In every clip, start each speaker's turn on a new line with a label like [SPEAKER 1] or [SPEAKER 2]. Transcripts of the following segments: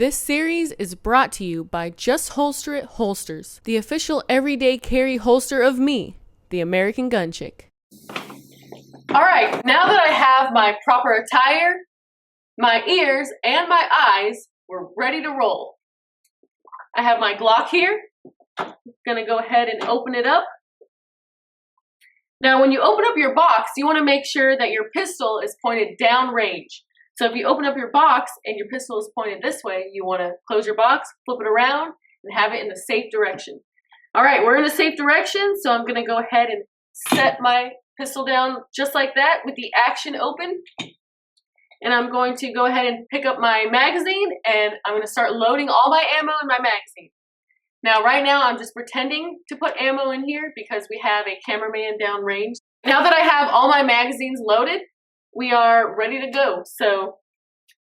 [SPEAKER 1] This series is brought to you by Just Holster It Holsters, the official everyday carry holster of me, the American Gun Chick. All right, now that I have my proper attire, my ears, and my eyes, we're ready to roll. I have my Glock here. I'm gonna go ahead and open it up. Now, when you open up your box, you wanna make sure that your pistol is pointed down range. So if you open up your box and your pistol is pointed this way, you want to close your box, flip it around, and have it in the safe direction. All right, we're in the safe direction, so I'm going to go ahead and set my pistol down just like that with the action open. And I'm going to go ahead and pick up my magazine, and I'm going to start loading all my ammo in my magazine. Now, right now, I'm just pretending to put ammo in here because we have a cameraman downrange. Now that I have all my magazines loaded, we are ready to go. So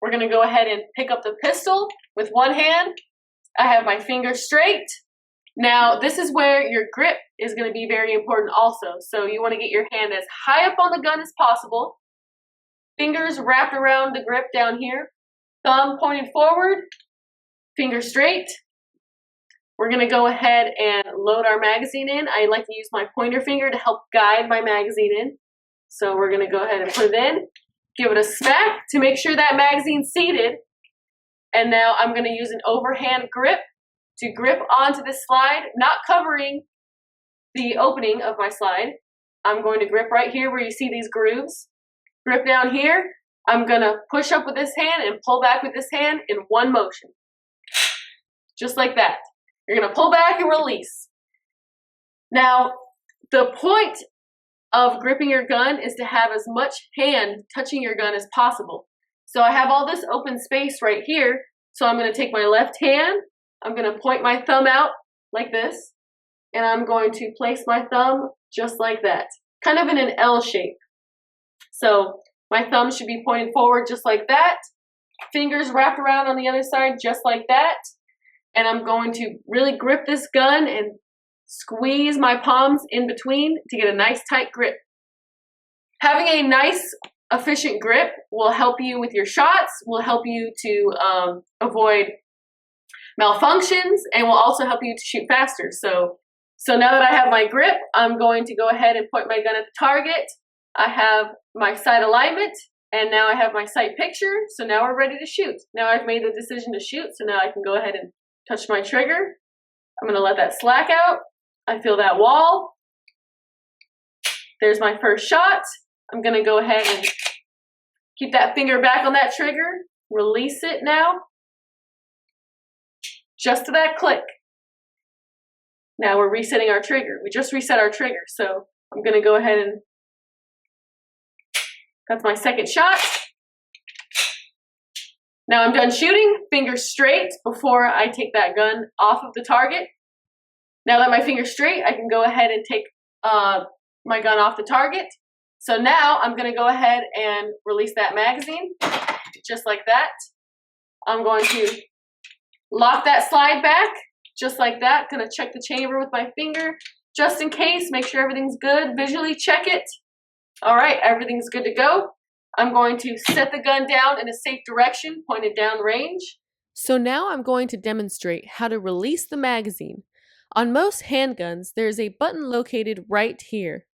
[SPEAKER 1] we're going to go ahead and pick up the pistol with one hand. I have my fingers straight. Now this is where your grip is going to be very important also. So you want to get your hand as high up on the gun as possible. Fingers wrapped around the grip down here. Thumb pointed forward. Fingers straight. We're going to go ahead and load our magazine in. I like to use my pointer finger to help guide my magazine in. So we're going to go ahead and put it in, give it a smack to make sure that magazine's seated. And now I'm going to use an overhand grip to grip onto this slide, not covering the opening of my slide. I'm going to grip right here where you see these grooves. Grip down here. I'm going to push up with this hand and pull back with this hand in one motion. Just like that. You're going to pull back and release. Now, the point of gripping your gun is to have as much hand touching your gun as possible. So I have all this open space right here. So I'm going to take my left hand, I'm going to point my thumb out like this, and I'm going to place my thumb just like that, kind of in an L shape. So my thumb should be pointed forward just like that, fingers wrapped around on the other side just like that, and I'm going to really grip this gun and squeeze my palms in between to get a nice tight grip. Having a nice, efficient grip will help you with your shots, will help you to avoid malfunctions, and will also help you to shoot faster. So now that I have my grip, I'm going to go ahead and point my gun at the target. I have my sight alignment, and now I have my sight picture. So now we're ready to shoot. Now I've made the decision to shoot, so now I can go ahead and touch my trigger. I'm going to let that slack out. I feel that wall. There's my first shot. I'm going to go ahead and keep that finger back on that trigger. Release it now. Just to that click. Now we're resetting our trigger. We just reset our trigger. So I'm going to go ahead and that's my second shot. Now I'm done shooting. Fingers straight before I take that gun off of the target. Now that my finger's straight, I can go ahead and take my gun off the target. So now I'm going to go ahead and release that magazine, just like that. I'm going to lock that slide back, just like that. Going to check the chamber with my finger, just in case. Make sure everything's good. Visually check it. All right, everything's good to go. I'm going to set the gun down in a safe direction, pointed down range. So now I'm going to demonstrate how to release the magazine. On most handguns, there is a button located right here.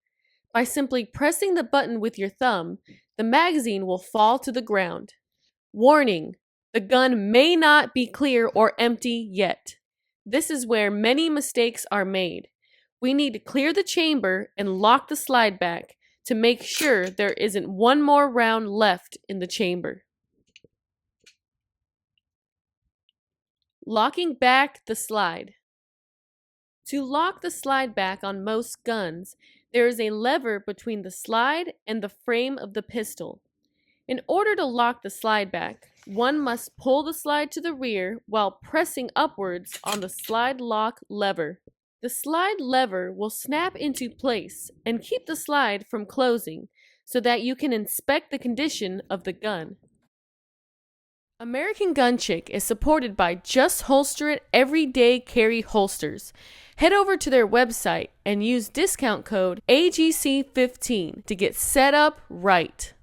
[SPEAKER 1] By simply pressing the button with your thumb, the magazine will fall to the ground. Warning: the gun may not be clear or empty yet. This is where many mistakes are made. We need to clear the chamber and lock the slide back to make sure there isn't one more round left in the chamber. Locking back the slide. To lock the slide back on most guns, there is a lever between the slide and the frame of the pistol. In order to lock the slide back, one must pull the slide to the rear while pressing upwards on the slide lock lever. The slide lever will snap into place and keep the slide from closing so that you can inspect the condition of the gun. American Gun Chick is supported by Just Holster It Everyday Carry Holsters. Head over to their website and use discount code AGC15 to get set up right.